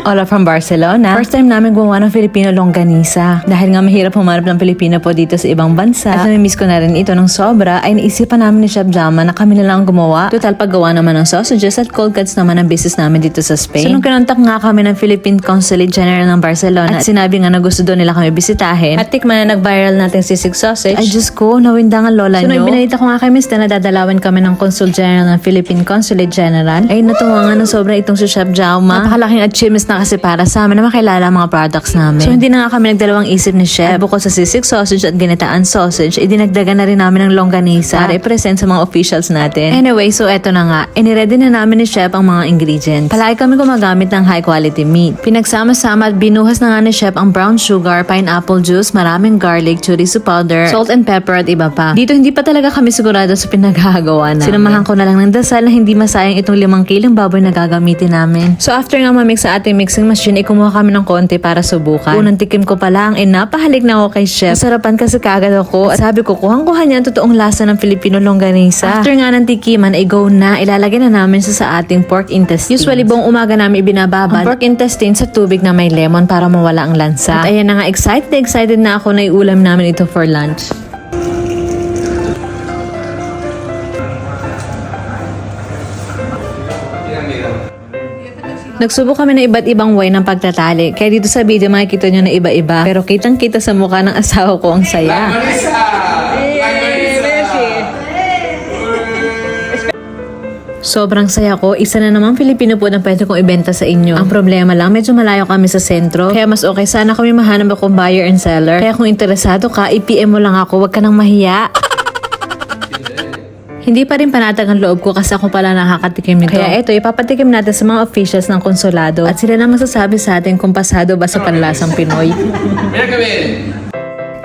Hola from Barcelona. First time namin gumawa ng Filipino longganisa. Dahil nga mahirap humanap ng Filipino po dito sa ibang bansa at namimiss ko na rin ito ng sobra, ay naisipan namin ni Chef Jama na kami na lang gumawa. Total paggawa naman ng sausages at cold cuts naman ang business namin dito sa Spain. So nung kinontak nga kami ng Philippine Consulate General ng Barcelona at sinabi nga na gusto doon nila kami bisitahin at tikman na nag-viral natin sisig sausage, ay Diyos ko, nawindang ang lola nyo. So nung binalita ko nga kay Mr. na dadalawin kami ng Consul General ng Philippine Consulate General, ay natuwa nga ng sobra itong si Chef Jama. Napakalaking achievements na kasi para sa amin na makilala ang mga products namin. So hindi na nga kami nagdalawang isip ni Chef. At bukod sa sisig sausage at ginataan sausage, idinagdagan na rin namin ng longganisa para i-present sa mga officials natin. Anyway, so eto na nga. Iniready na namin ni Chef ang mga ingredients. Palagi kami gumagamit ng high quality meat. Pinagsama-sama at binuhas na nga ni Chef ang brown sugar, pineapple juice, maraming garlic, chorizo powder, salt and pepper at iba pa. Dito hindi pa talaga kami sigurado sa pinaghahagawa namin. Sinamahan ko na lang ng dasal na hindi masayang itong 5 kilong baboy na gagamitin namin. So after nga mamix sa ating mixing machine, kumuha kami ng konti para subukan. Unang tikim ko pa lang, napahalik na ako kay Chef. Sarapan kasi kagad ako at sabi ko, kuhang-kuha niya ang totoong lasa ng Filipino longganisa. After nga ng tikiman, ay go na, ilalagay na namin sa ating pork intestines. Usually, buong umaga namin ibinababad ang pork intestines sa tubig na may lemon para mawala ang lansa. At ayan na nga, excited na ako na iulam namin ito for lunch. Nagsubok kami ng iba't ibang way ng pagtatali. Kaya dito sa video makikita nyo na iba-iba. Pero kitang-kita sa mukha ng asawa ko ang saya. Sobrang saya ko. Isa na namang Filipino po na pwede kong ibenta sa inyo. Ang problema lang, medyo malayo kami sa sentro. Kaya mas okay sana kami mahanap akong buyer and seller. Kaya kung interesado ka, i-PM mo lang ako. Huwag ka nang mahiya. Hindi pa rin panatag ang loob ko kasi ako pala nakakatikim nito. Kaya eto, ipapatikim natin sa mga officials ng konsulado at sila na masasabi sa atin kung pasado ba sa panlasang Pinoy.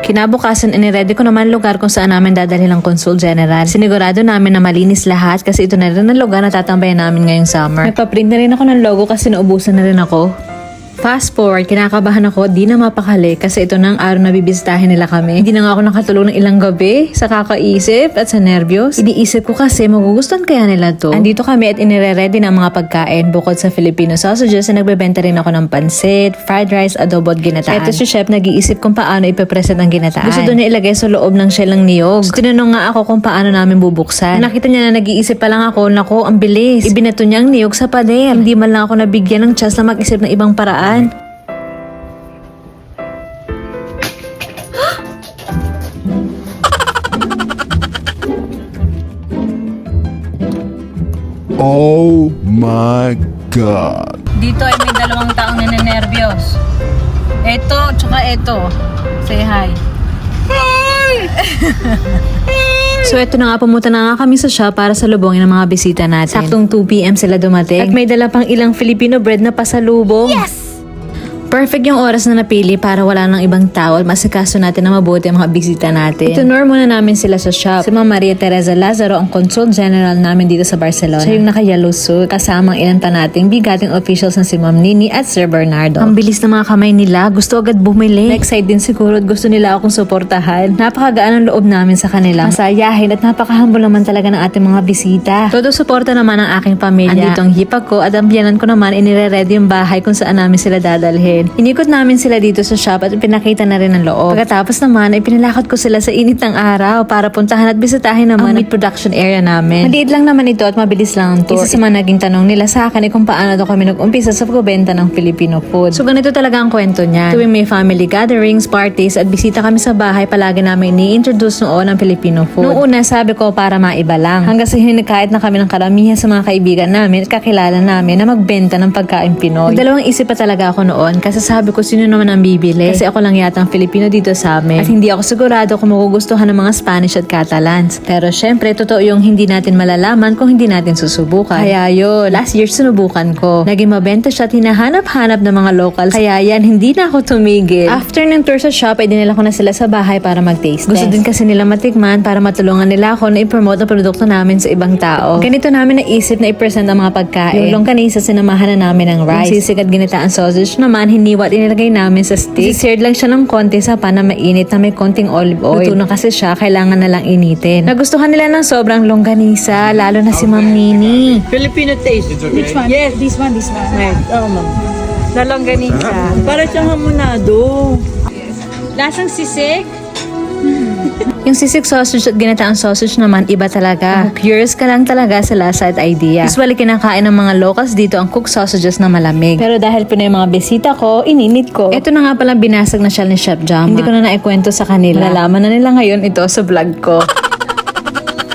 Kinabukasan, iniready ko naman lugar kung saan namin dadalhin ang Consul General. Sinigurado namin na malinis lahat kasi ito na rin ang lugar na tatambayan namin ngayong summer. Nagpa-print na rin ako ng logo kasi naubusan na rin ako. Fast forward, kinakabahan ako, di na mapakali kasi ito na ang araw na bibisitahin nila kami. Hindi na nga ako nakatulog ng ilang gabi sa kakaisip at sa nervyos. Iniisip ko kasi magugustuhan kaya nila to. Andito kami at inire-ready ng mga pagkain. Bukod sa Filipino sausages, nagbebenta rin ako ng pansit, fried rice, adobo at ginataan. Ito si Chef nag-iisip kung paano ipepresent ang ginataan. Gusto doon niya ilagay sa loob ng shell ng niyog. So tinanong nga ako kung paano namin bubuksan. Nakita niya na nag-iisip pa lang ako, nako, ang bilis. Ibinato niya ang niyog sa pader. Hindi man lang ako nabigyan ng chance na mag-isip ng ibang paraan. Oh my God! Dito ay may 2 taong ninenervyos. Eto, tsaka eto. Say hi. Hi! So eto na nga, pumunta na nga kami sa shop para salubongin ang mga bisita natin. Saktong 2 PM sila dumating. At may dala pang ilang Filipino bread na pasalubong. Yes! Perfect yung oras na napili para wala nang ibang tao at masikaso natin na mabuti ang mga bisita natin. Itunur muna namin sila sa shop. Si Ma'am Maria Teresa Lazaro, ang Consul General namin dito sa Barcelona. Siya yung naka-yellow suit, kasama ang ilan pa nating bigating officials na si Ma'am Nini at Sir Bernardo. Ang bilis ng mga kamay nila, gusto agad bumili. Na-excite din siguro at gusto nila akong suportahan. Napakagaan ang loob namin sa kanila. Masayahin at napaka-humble naman talaga ng ating mga bisita. Todo suporta naman ang aking pamilya. Andito ang hipag ko at ang biyanan ko naman inire-ready yung bahay kung saan namin sila dadalhin. Inikot namin sila dito sa shop at pinakita na rin ang loob. Pagkatapos naman ay pinalakot ko sila sa init ng araw para puntahan at bisitahin naman ang meat production area namin. Maliit lang naman ito at mabilis lang ang tour. Isa sa mga naging tanong nila sa akin ay kung paano daw kami nag-umpisa sa pagbebenta ng Filipino food. So ganito talaga ang kwento niya. Tuwing may family gatherings, parties at bisita kami sa bahay, palagi namin ni-introduce noon ang Filipino food. Noong una sabi ko para maiba lang. Hanggang sa hinikayat na kami ng karamihan sa mga kaibigan namin at kakilala namin na magbenta ng pagkain Pinoy. Dalawang isip pa talaga ako noon kasi sabi ko sino naman ang bibili. Kasi ako lang yata ang Filipino dito sa amin. At hindi ako sigurado kung magugustuhan ng mga Spanish at Catalans. Pero syempre, totoo yung hindi natin malalaman kung hindi natin susubukan. Kaya yun, last year sinubukan ko. Naging mabenta siya at hinahanap-hanap ng mga locals. Kaya yan, hindi na ako tumigil. After ng tour sa shop, ay dinala ko na sila sa bahay para mag-taste test. Gusto din kasi nila matikman para matulungan nila ako na i-promote ang produkto namin sa ibang tao. Ganito namin naisip na i-present ang mga pagkain. Yung longganisa, sinamahan na namin ng rice. Yung sisig at ginataan sausage naman, hiniwat inilagay namin sa stick. Seared lang siya ng konti sa pan na mainit na may konting olive oil. Luto na kasi siya, kailangan na lang initin. Nagustuhan nila ng sobrang longganisa, lalo na si Ma'am Nini. Filipino taste. It's okay. Which one? Yes, this one, this one. Right. Oh, ma'am. Na longganisa. Para siyang hamonado. Lasang sisig? Yung sisig sausage at ginataang sausage naman, iba talaga. Curious ka lang talaga sa lasa at idea. Usually kinakain ng mga locals dito ang cooked sausages na malamig. Pero dahil Pinoy yung mga bisita ko, ininit ko. Ito na nga palang binasag na shell ni Chef Jama. Hindi ko na naikwento sa kanila. Malalaman na nila ngayon ito sa vlog ko.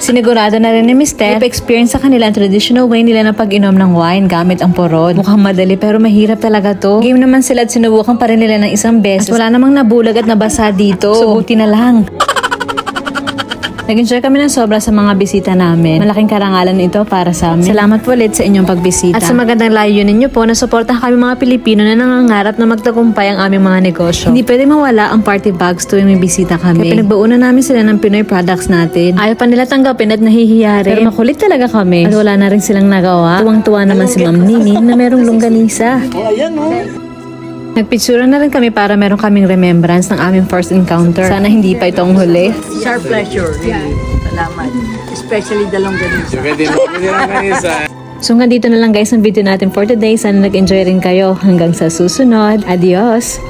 Sinigurado na rin ni Mr. Ipa-experience sa kanila ang traditional way nila na pag-inom ng wine gamit ang porod. Mukhang madali pero mahirap talaga to. Game naman sila at sinubukan pa rin nila ng isang beses. At wala namang nabulag at nabasa dito. So buti na lang. Nag-enjoy kami ng sobra sa mga bisita namin. Malaking karangalan ito para sa amin. Salamat po ulit sa inyong pagbisita. At sa magandang layunin niyo po na suportahan kami mga Pilipino na nangangarap na magtagumpay ang aming mga negosyo. Hindi pwede mawala ang party bags tuwing may bisita kami. Kaya pinagbaunan namin sila ng Pinoy products natin. Ayaw pa nila tanggapin at nahihiya rin. Pero makulit talaga kami. At wala na rin silang nagawa. Tuwang-tuwa naman si Ma'am Nini na merong longganisa. Oh, ayan oh. Nagpitsura na rin kami para meron kaming remembrance ng aming first encounter. Sana hindi pa itong huli. It's our pleasure, really. Salamat. Especially the longganisa. So hanggang dito na lang guys ang video natin for today. Sana nag-enjoy rin kayo. Hanggang sa susunod. Adios!